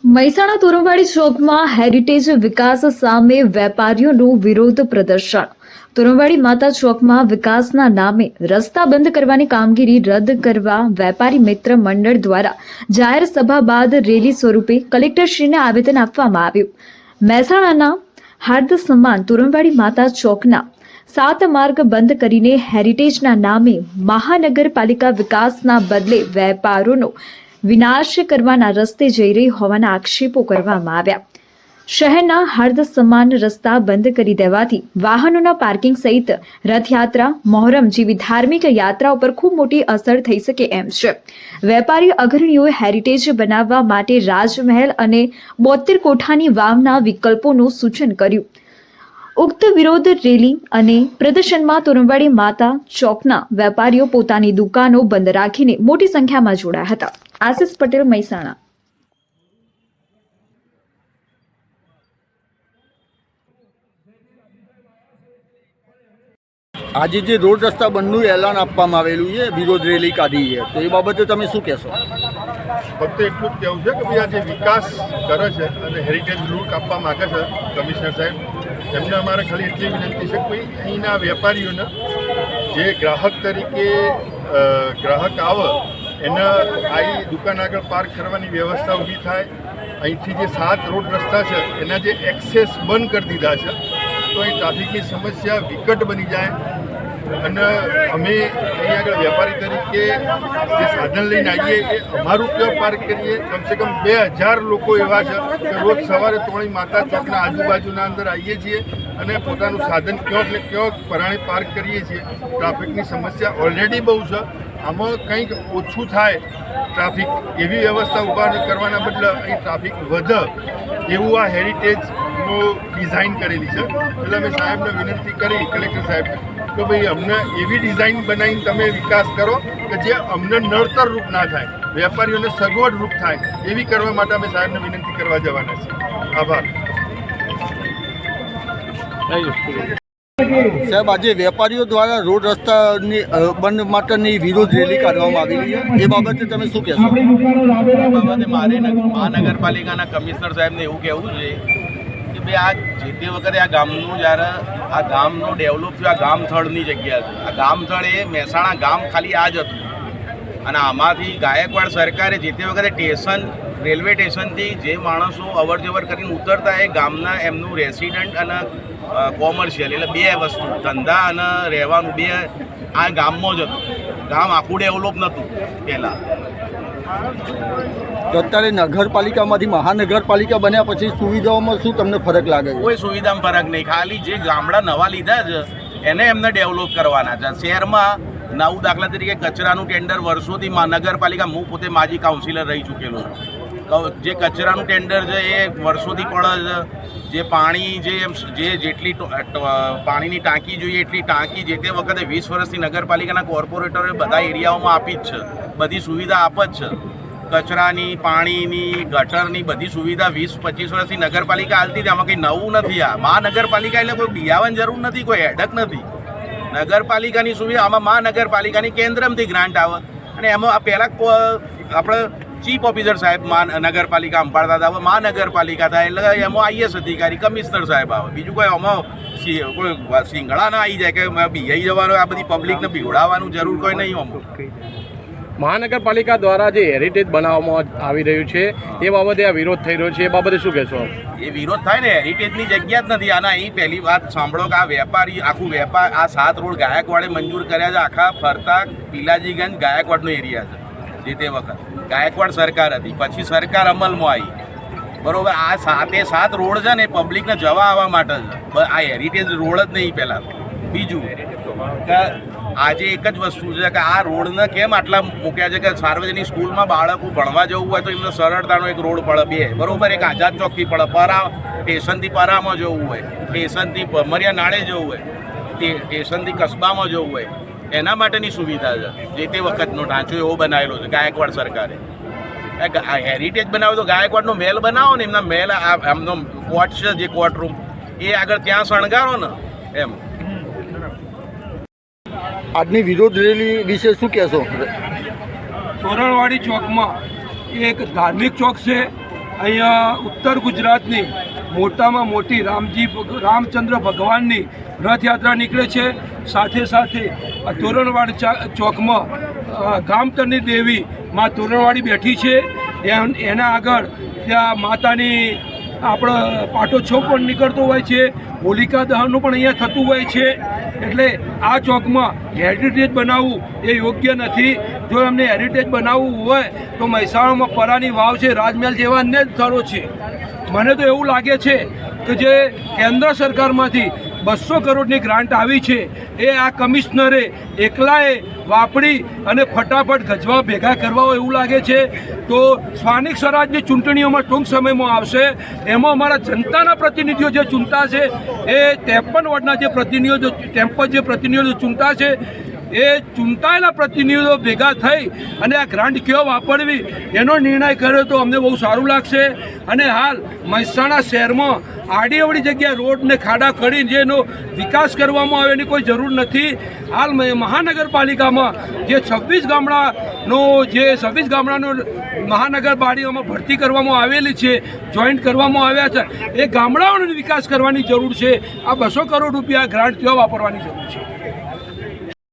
મહેસાણા તોરણવાડી ચોકમાં હેરિટેજ વિકાસ સામે વેપારીઓનું વિરોધ પ્રદર્શન. તોરણવાડી માતા ચોકમાં વિકાસના નામે રસ્તા બંધ કરવાની કામગીરી રદ કરવા વેપારી મિત્ર મંડળ દ્વારા જાહેર સભા બાદ રેલી સ્વરૂપે કલેક્ટરશ્રીને આવેદન આપવામાં આવ્યું. મહેસાણાના હાર્દ સમાન તોરણવાડી માતા ચોકના 7 માર્ગ બંધ કરીને હેરિટેજના નામે મહાનગરપાલિકા વિકાસના બદલે વેપારોનો વિનાશ કરવાના રસ્તે જઈ રહી હોવાના આક્ષેપો કરવામાં આવ્યા. શહેરના હાર્દ સમાન રસ્તા બંધ કરી દેવાથી વાહનોના પાર્કિંગ સહિત રથયાત્રા, મહોરમ જેવી ધાર્મિક યાત્રાઓ પર ખૂબ મોટી અસર થઈ શકે એમ છે. વેપારી અગ્રણીઓએ હેરિટેજ બનાવવા માટે રાજમહેલ અને 72 કોઠાની વાવના વિકલ્પોનું સૂચન કર્યું. ઉક્ત વિરોધ રેલી અને પ્રદર્શનમાં તોરણવાડી માતા ચોકના વેપારીઓ પોતાની દુકાનો બંધ રાખીને મોટી સંખ્યામાં જોડાયા હતા. આશિષ પટેલ, મહેસાણા. આજે જે રોડ રસ્તા બંધનું એલાન આપવામાં આવેલું છે, વિરોધ રેલી કાઢી છે, તો એ બાબતે તમે શું કહેશો? ફક્ત એટલું જ કહેવું છે કે ભાઈ આ જે વિકાસ કરે છે અને હેરિટેજ રૂટ આપવા માગે છે કમિશનર સાહેબ, એમને અમારે ખાલી એટલી વિનંતી છે કે ભાઈ અહીંના વેપારીઓને જે ગ્રાહક તરીકે ગ્રાહક આવે એને આવી દુકાન આગળ પાર્ક કરવાની વ્યવસ્થા ઊભી થાય. અહીંથી જે 7 રોડ રસ્તા છે એના જે એક્સેસ બંધ કરી દીધા છે તો અહીં ટ્રાફિકની સમસ્યા વિકટ બની જાય. અને અમે અહીં આગળ વેપારી તરીકે જે સાધન લઈને આવીએ એ અમારું ક્યાં પાર્ક કરીએ. કમસે કમ 2000 લોકો એવા છે કે રોજ સવારે તોણી માતા ચોકના આજુબાજુના અંદર આવીએ છીએ અને પોતાનું સાધન ક્યાંક ને ક્યાંક પરાણે પાર્ક કરીએ છીએ. ટ્રાફિકની સમસ્યા ઓલરેડી બહુ છે. આમાં કંઈક ઓછું થાય ટ્રાફિક એવી વ્યવસ્થા ઊભા કરવાના બદલે અહીં ટ્રાફિક વધે એવું આ હેરિટેજનો ડિઝાઇન કરેલી છે. એટલે અમે સાહેબને વિનંતી કરી, કલેક્ટર સાહેબને, કે ભાઈ અમને એવી ડિઝાઇન બનાવીને તમે વિકાસ કરો કે જે અમને નડતર રૂપ ના થાય, વેપારીઓને સગવડ રૂપ થાય, એવી કરવા માટે અમે સાહેબને વિનંતી કરવા જવાના છીએ. આભાર. સાહેબ, આજે વેપારીઓ દ્વારા રોડ રસ્તાની બંધ માટેની વિરોધ રેલી કાઢવામાં આવેલી છે, એ બાબતે તમે શું કહેશો? એ બાબતે મારે મહાનગરપાલિકાના કમિશનર સાહેબને એવું કહેવું છે કે ભાઈ આ જે તે વખતે આ ગામનું જ્યારે આ ગામનું ડેવલપ થયું, આ ગામથળની જગ્યા છે. આ ગામથળ એ મહેસાણા ગામ ખાલી આ જ હતું. અને આમાંથી ગાયકવાડ સરકારે જે તે વખતે સ્ટેશન, રેલવે સ્ટેશનથી જે માણસો અવર જવર કરીને ઉતરતા એ ગામના એમનું રેસિડન્ટ અને કોમર્શિયલ, એટલે 2 વસ્તુ, ધંધા અને રહેવાનું, 2 આ ગામમાં જ હતું. ગામ આખું ડેવલપ નહોતું પહેલાં. તો અત્યારે નગરપાલિકામાંથી મહાનગરપાલિકા બન્યા પછી સુવિધાઓમાં શું તમને ફરક લાગે છે? કોઈ સુવિધામાં ફરક નહીં. ખાલી જે ગામડા નવા લીધા છે એને એમને ડેવલપ કરવાના છે. શહેરમાં નવું, દાખલા તરીકે કચરાનું ટેન્ડર વર્ષોથી નગરપાલિકા, હું પોતે માજી કાઉન્સિલર રહી ચૂકેલો છું. જે કચરાનું ટેન્ડર છે એ વર્ષોથી પડે છે. જે પાણી, જેટલી પાણીની ટાંકી જોઈએ એટલી ટાંકી જે તે વખતે 20 વર્ષથી નગરપાલિકાના કોર્પોરેટરોએ બધા એરિયાઓમાં આપી જ છે. બધી સુવિધા આપે જ છે. કચરાની, પાણીની, ગટરની બધી સુવિધા 20-25 વર્ષથી નગરપાલિકા હાલતી હતી. આમાં કંઈ નવું નથી. આ મહાનગરપાલિકા એટલે કોઈ બિયાવાની જરૂર નથી, કોઈ હેડક નથી. નગરપાલિકાની સુવિધા આમાં મહાનગરપાલિકાની કેન્દ્રમાંથી ગ્રાન્ટ આવે અને એમાં પહેલાં આપણે ચીફ ઓફિસર સાહેબ નગરપાલિકા સંભાળતા હતા. હવે મહાનગરપાલિકા થાય એટલે એમાં IAS અધિકારી, કમિશનર સાહેબ આવે. બીજું કોઈ આમાં કોઈ સિંગડા ના આવી જાય કે બિહાઈ જવાનું, આ બધી પબ્લિકને બિવડાવવાનું જરૂર કોઈ નહીં. અમુક મહાનગરપાલિકા દ્વારા જે હેરિટેજ બનાવવામાં આવી રહ્યું છે એ બાબતે આ વિરોધ થઈ રહ્યો છે, એ બાબતે શું કહેશો? એ વિરોધ થાય ને, હેરિટેજની જગ્યા જ નથી. આના અહીં પહેલી વાત સાંભળો કે આ વેપારી આખું વેપાર, આ 7 રોડ ગાયકવાડે મંજૂર કર્યા છે. આખા ફરતા પિલાજીગંજ ગાયકવાડનો એરિયા છે. જે તે વખત ગાયકવાડ સરકાર હતી, પછી સરકાર અમલમાં આવી. બરોબર, આ 7 રોડ છે ને એ પબ્લિકને જવા આવવા માટે છે. આ હેરિટેજ રોડ જ નહીં. પહેલાં બીજું કે આજે એક જ વસ્તુ છે કે આ રોડને કેમ આટલા મૂક્યા છે કે સાર્વજનિક સ્કૂલમાં બાળકો ભણવા જવું હોય તો એમને સરળતાનો એક રોડ પડે, 2 બરોબર. એક આઝાદ ચોકથી પડે, પરા સ્ટેશનથી પરામાં જવું હોય, સ્ટેશનથી ભમરિયા નાળે જવું હોય, સ્ટેશનથી કસ્બામાં જવું હોય, એના માટેની સુવિધા છે. જે તે વખતનો ઢાંચો એવો બનાવેલો છે ગાયકવાડ સરકારે. હેરિટેજ બનાવો તો ગાયકવાડનો મહેલ બનાવો ને, એમના મહેલ, એમનો કોર્ટ છે જે કોર્ટ રૂમ, એ આગળ ત્યાં શણગારો ને એમ. આજની વિરોધ રેલી વિશે શું કહેશો? તોરણવાડી ચોકમાં એ એક ધાર્મિક ચોક છે અહીંયા ઉત્તર ગુજરાતની મોટામાં મોટી રામચંદ્ર ભગવાનની રથયાત્રા નીકળે છે. સાથે સાથે આ તોરણવાડ ચોકમાં ગામતરની દેવી માં તોરણવાડી બેઠી છે. એના આગળ ત્યાં માતાની આપણો પાટોત્સવ પણ નીકળતો હોય છે. હોલિકા દહનનું પણ અહીંયા થતું હોય છે. એટલે આ ચોકમાં હેરિટેજ બનાવવું એ યોગ્ય નથી. જો એમને હેરિટેજ બનાવવું હોય તો મહેસાણામાં પરાની વાવ છે, રાજમહેલ જેવા અન્ય સ્થળો છે. મને તો એવું લાગે છે કે જે કેન્દ્ર સરકારમાંથી 200 કરોડની ગ્રાન્ટ આવી છે એ આ કમિશનરે એકલાએ વાપરી અને ફટાફટ ગજવા ભેગા કરવા હોય એવું લાગે છે. તો સ્થાનિક સ્વરાજની ચૂંટણીઓમાં ટૂંક સમયમાં આવશે. એમાં અમારા જનતાના પ્રતિનિધિઓ જે ચૂંટાશે એ 53 વોર્ડના જે પ્રતિનિધિઓ ચૂંટાશે એ ચૂંટાયેલા પ્રતિનિધિઓ ભેગા થઈ અને આ ગ્રાન્ટ કેવો વાપરવી એનો નિર્ણય કર્યો તો અમને બહુ સારું લાગશે. અને હાલ મહેસાણા શહેરમાં આડીઅવળી જગ્યાએ રોડને ખાડા કરીને જેનો વિકાસ કરવામાં આવે એની કોઈ જરૂર નથી. હાલ મહાનગરપાલિકામાં જે 26 ગામડાનો મહાનગરપાલિકામાં ભરતી કરવામાં આવેલી છે, જોઈન્ટ કરવામાં આવ્યા છે, એ ગામડાઓનો વિકાસ કરવાની જરૂર છે. આ 200 કરોડ રૂપિયા ગ્રાન્ટ કેવા વાપરવાની જરૂર છે.